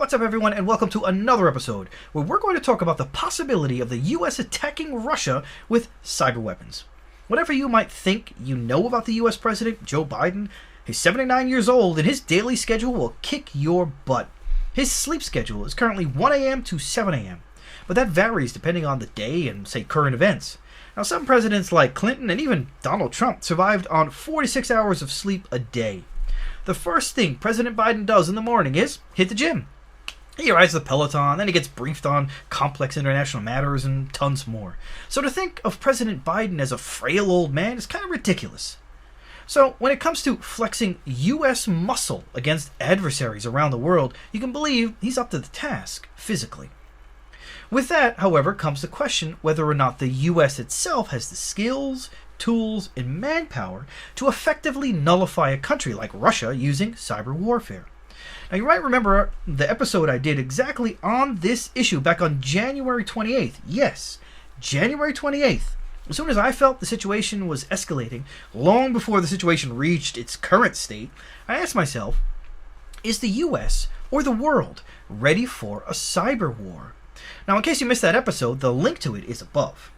What's up, everyone, and welcome to another episode where we're going to talk about the possibility of the U.S. attacking Russia with cyberweapons. Whatever you might think you know about the U.S. President, Joe Biden, he's 79 years old and his daily schedule will kick your butt. His sleep schedule is currently 1 a.m. to 7 a.m., but that varies depending on the day and, say, current events. Now, some presidents like Clinton and even Donald Trump survived on 46 hours of sleep a day. The first thing President Biden does in the morning is hit the gym. He rides the Peloton, then he gets briefed on complex international matters and tons more. So to think of President Biden as a frail old man is kind of ridiculous. So when it comes to flexing U.S. muscle against adversaries around the world, you can believe he's up to the task physically. With that, however, comes the question whether or not the U.S. itself has the skills, tools, and manpower to effectively nullify a country like Russia using cyber warfare. Now, you might remember the episode I did exactly on this issue back on January 28th. Yes, January 28th. As soon as I felt the situation was escalating, long before the situation reached its current state, I asked myself, is the U.S. or the world ready for a cyber war? Now, in case you missed that episode, the link to it is above.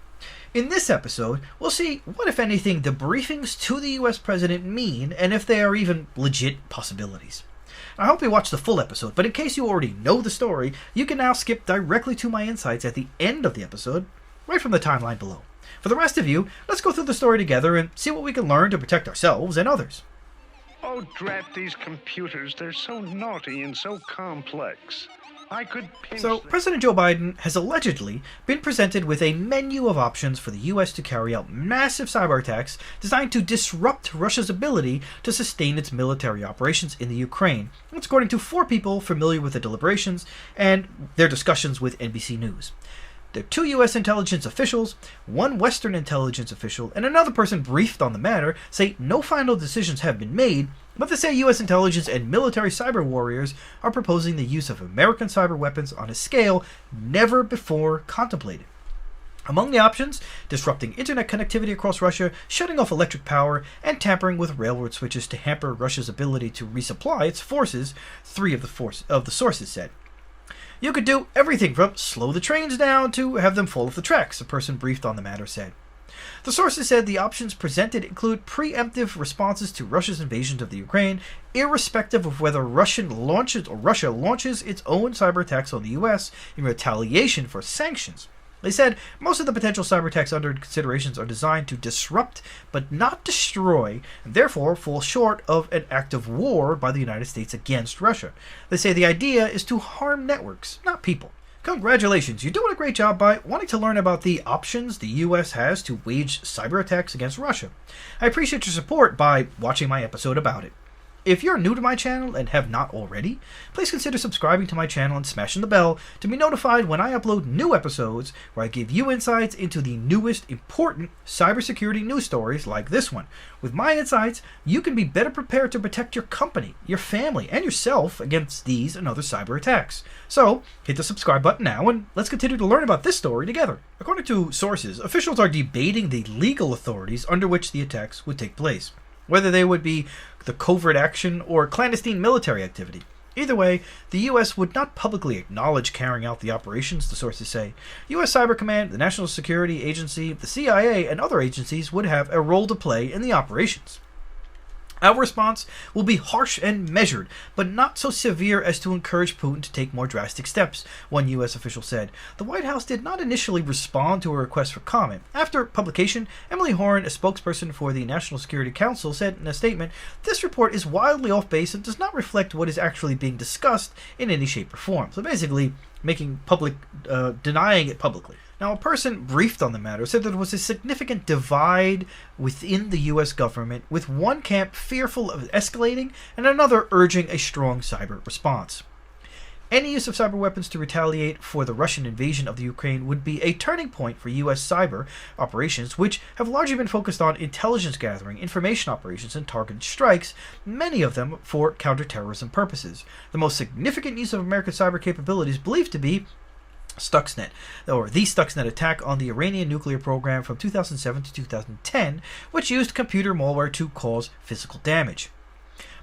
In this episode, we'll see what, if anything, the briefings to the U.S. president mean and if they are even legit possibilities. I hope you watched the full episode, but in case you already know the story, you can now skip directly to my insights at the end of the episode, right from the timeline below. For the rest of you, let's go through the story together and see what we can learn to protect ourselves and others. Oh, drat these computers. They're so naughty and so complex. I could pinch So, President Joe Biden has allegedly been presented with a menu of options for the U.S. to carry out massive cyber attacks designed to disrupt Russia's ability to sustain its military operations in the Ukraine. That's according to 4 people familiar with the deliberations and their discussions with NBC News. There are 2 U.S. intelligence officials, 1 Western intelligence official, and another person briefed on the matter say no final decisions have been made, but they say U.S. intelligence and military cyber warriors are proposing the use of American cyber weapons on a scale never before contemplated. Among the options, disrupting internet connectivity across Russia, shutting off electric power, and tampering with railroad switches to hamper Russia's ability to resupply its forces, 3 of the sources said. You could do everything from slow the trains down to have them fall off the tracks, a person briefed on the matter said. The sources said the options presented include preemptive responses to Russia's invasion of the Ukraine, irrespective of whether Russia launches its own cyber attacks on the U.S. in retaliation for sanctions. They said most of the potential cyber attacks under considerations are designed to disrupt but not destroy, and therefore fall short of an act of war by the United States against Russia. They say the idea is to harm networks, not people. Congratulations, you're doing a great job by wanting to learn about the options the U.S. has to wage cyber attacks against Russia. I appreciate your support by watching my episode about it. If you're new to my channel and have not already, please consider subscribing to my channel and smashing the bell to be notified when I upload new episodes where I give you insights into the newest important cybersecurity news stories like this one. With my insights, you can be better prepared to protect your company, your family, and yourself against these and other cyber attacks. So, hit the subscribe button now and let's continue to learn about this story together. According to sources, officials are debating the legal authorities under which the attacks would take place, whether they would be the covert action or clandestine military activity. Either way, the U.S. would not publicly acknowledge carrying out the operations, the sources say. U.S. Cyber Command, the National Security Agency, the CIA, and other agencies would have a role to play in the operations. Our response will be harsh and measured, but not so severe as to encourage Putin to take more drastic steps, one U.S. official said. The White House did not initially respond to a request for comment. After publication, Emily Horn, a spokesperson for the National Security Council, said in a statement, "This report is wildly off base and does not reflect what is actually being discussed in any shape or form." So basically, denying it publicly. Now, a person briefed on the matter said that there was a significant divide within the U.S. government, with one camp fearful of escalating and another urging a strong cyber response. Any use of cyber weapons to retaliate for the Russian invasion of the Ukraine would be a turning point for U.S. cyber operations, which have largely been focused on intelligence gathering, information operations, and targeted strikes, many of them for counterterrorism purposes. The most significant use of American cyber capabilities believed to be Stuxnet, or the Stuxnet attack on the Iranian nuclear program from 2007 to 2010, which used computer malware to cause physical damage.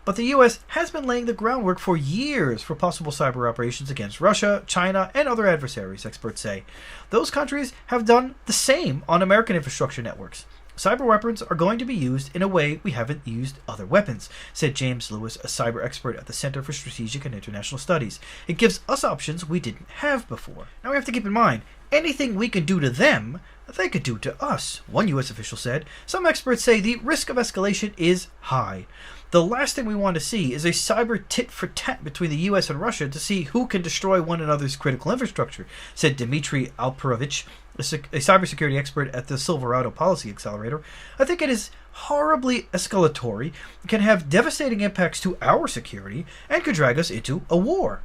But the US has been laying the groundwork for years for possible cyber operations against Russia, China, and other adversaries, experts say. Those countries have done the same on American infrastructure networks. Cyberweapons are going to be used in a way we haven't used other weapons, said James Lewis, a cyber expert at the Center for Strategic and International Studies. It gives us options we didn't have before. Now we have to keep in mind, anything we can do to them, they could do to us, one U.S. official said. Some experts say the risk of escalation is high. The last thing we want to see is a cyber tit-for-tat between the U.S. and Russia to see who can destroy one another's critical infrastructure, said Dmitry Alperovich, a cybersecurity expert at the Silverado Policy Accelerator. I think it is horribly escalatory, can have devastating impacts to our security, and could drag us into a war.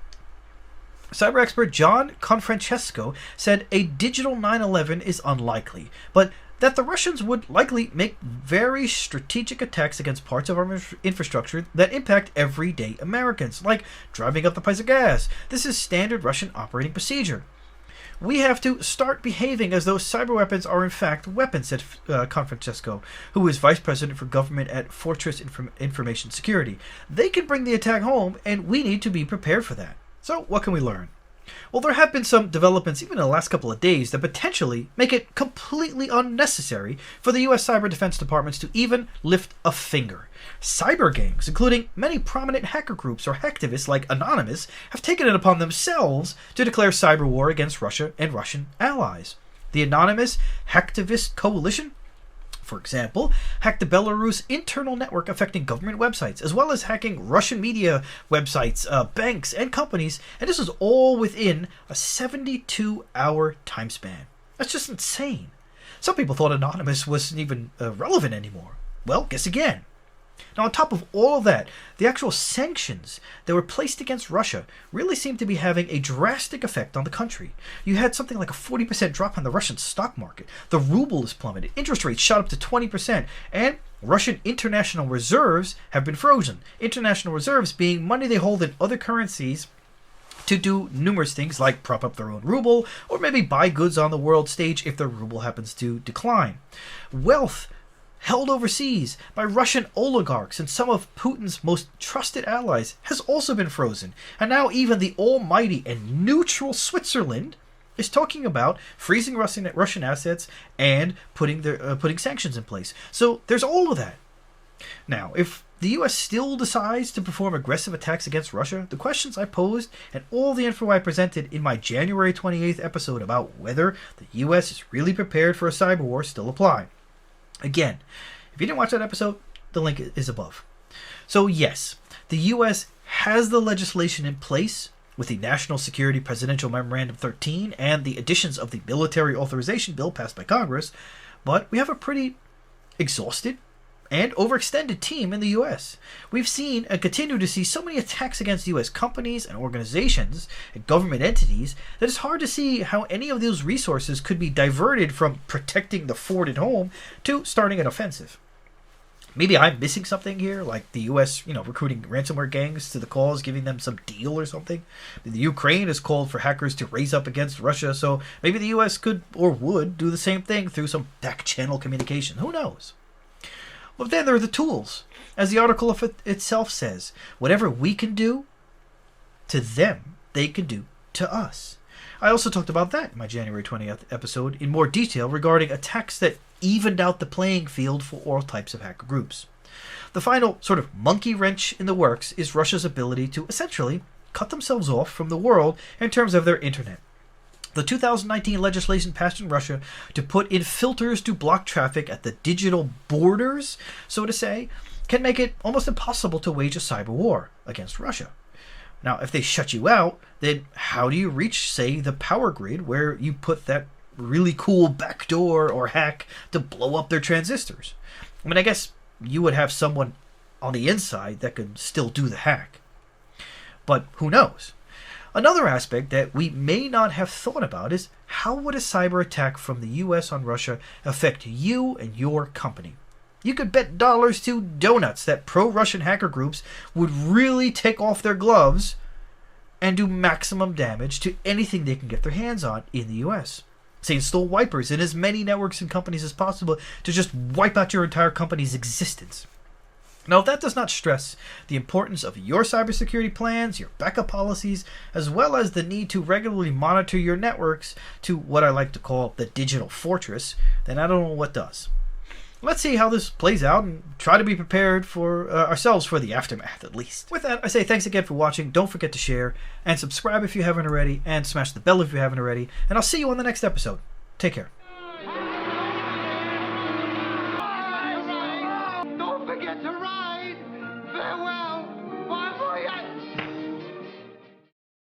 Cyber expert John Confrancesco said a digital 9/11 is unlikely, but that the Russians would likely make very strategic attacks against parts of our infrastructure that impact everyday Americans, like driving up the price of gas. This is standard Russian operating procedure. We have to start behaving as though cyberweapons are in fact weapons, said Confrancesco, who is vice president for government at Fortress Information Security. They can bring the attack home, and we need to be prepared for that. So, what can we learn? Well, there have been some developments even in the last couple of days that potentially make it completely unnecessary for the U.S. cyber defense departments to even lift a finger. Cyber gangs, including many prominent hacker groups or hacktivists like Anonymous, have taken it upon themselves to declare cyber war against Russia and Russian allies. The Anonymous Hacktivist Coalition, for example, hacked the Belarus internal network affecting government websites, as well as hacking Russian media websites, banks, and companies, and this was all within a 72-hour time span. That's just insane. Some people thought Anonymous wasn't even relevant anymore. Well, guess again. Now, on top of all of that, the actual sanctions that were placed against Russia really seem to be having a drastic effect on the country. You had something like a 40% drop on the Russian stock market. The ruble has plummeted. Interest rates shot up to 20%. And Russian international reserves have been frozen. International reserves being money they hold in other currencies to do numerous things like prop up their own ruble or maybe buy goods on the world stage if their ruble happens to decline. Wealth held overseas by Russian oligarchs and some of Putin's most trusted allies has also been frozen. And now even the almighty and neutral Switzerland is talking about freezing Russian assets and putting sanctions in place. So there's all of that. Now, if the U.S. still decides to perform aggressive attacks against Russia, the questions I posed and all the info I presented in my January 28th episode about whether the U.S. is really prepared for a cyber war still apply. Again, if you didn't watch that episode, the link is above. So yes, the U.S. has the legislation in place with the National Security Presidential Memorandum 13 and the additions of the Military Authorization Bill passed by Congress, but we have a pretty exhausted and overextended team in the U.S. We've seen and continue to see so many attacks against U.S. companies and organizations and government entities that it's hard to see how any of those resources could be diverted from protecting the fort at home to starting an offensive. Maybe I'm missing something here, like the U.S., recruiting ransomware gangs to the cause, giving them some deal or something. The Ukraine has called for hackers to raise up against Russia, so maybe the U.S. could or would do the same thing through some back-channel communication. Who knows? But then there are the tools. As the article itself says, whatever we can do to them, they can do to us. I also talked about that in my January 20th episode in more detail regarding attacks that evened out the playing field for all types of hacker groups. The final sort of monkey wrench in the works is Russia's ability to essentially cut themselves off from the world in terms of their internet. The 2019 legislation passed in Russia to put in filters to block traffic at the digital borders, so to say, can make it almost impossible to wage a cyber war against Russia. Now, if they shut you out, then how do you reach, say, the power grid where you put that really cool backdoor or hack to blow up their transistors? I mean, I guess you would have someone on the inside that could still do the hack. But who knows? Another aspect that we may not have thought about is how would a cyber attack from the U.S. on Russia affect you and your company? You could bet dollars to donuts that pro-Russian hacker groups would really take off their gloves and do maximum damage to anything they can get their hands on in the U.S. Say install wipers in as many networks and companies as possible to just wipe out your entire company's existence. Now, if that does not stress the importance of your cybersecurity plans, your backup policies, as well as the need to regularly monitor your networks to what I like to call the digital fortress, then I don't know what does. Let's see how this plays out and try to be prepared for ourselves for the aftermath, at least. With that, I say thanks again for watching. Don't forget to share and subscribe if you haven't already, and smash the bell if you haven't already. And I'll see you on the next episode. Take care.